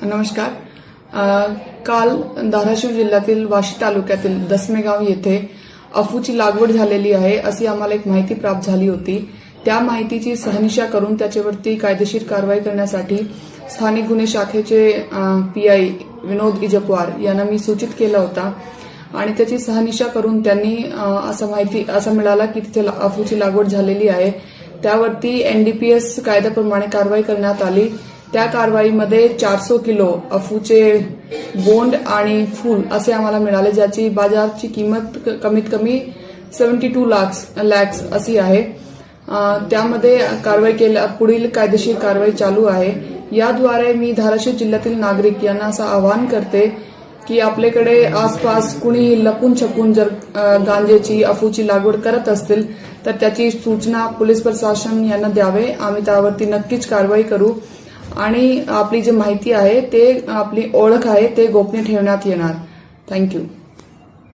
नमस्कार. काल धाराशिव जिल्ह्यातील वाशी तालुक्यातील दसमेगाव येथे अफूची लागवड झालेली आहे अशी आम्हाला एक माहिती प्राप्त झाली होती. त्या माहितीची शहानिशा करून त्याच्यावरती कायदेशीर कारवाई करण्यासाठी स्थानिक गुन्हे शाखेचे पीआय विनोद इजपवार यांना मी सूचित केला होता आणि त्याची शहानिशा करून त्यांनी असं मिळाला की तिथे अफूची लागवड झालेली आहे. त्यावरती एनडीपीएस कायद्याप्रमाणे कारवाई करण्यात आली. त्या कारवाईमध्ये 400 किलो अफूचे बोंड आणि फूल असे आम्हाला मिळाले, ज्याची बाजारची किंमत कमीत कमी 72 लाख अशी आहे. त्यामध्ये कारवाई पुढील कायदेशीर कारवाई चालू आहे. याद्वारे मी धाराशिव जिल्ह्यातील नागरिक यांना असं आवाहन करते की आपल्याकडे आसपास कुणी लपून छपून जर गांजेची अफूची लागवड करत असतील तर त्याची सूचना पोलीस प्रशासन यांना द्यावे. आम्ही त्यावरती नक्कीच कारवाई करू आणि आपली जी माहिती आहे ते आपली ओळख आहे ते गोपनीय ठेवण्यात येणार. थँक्यू.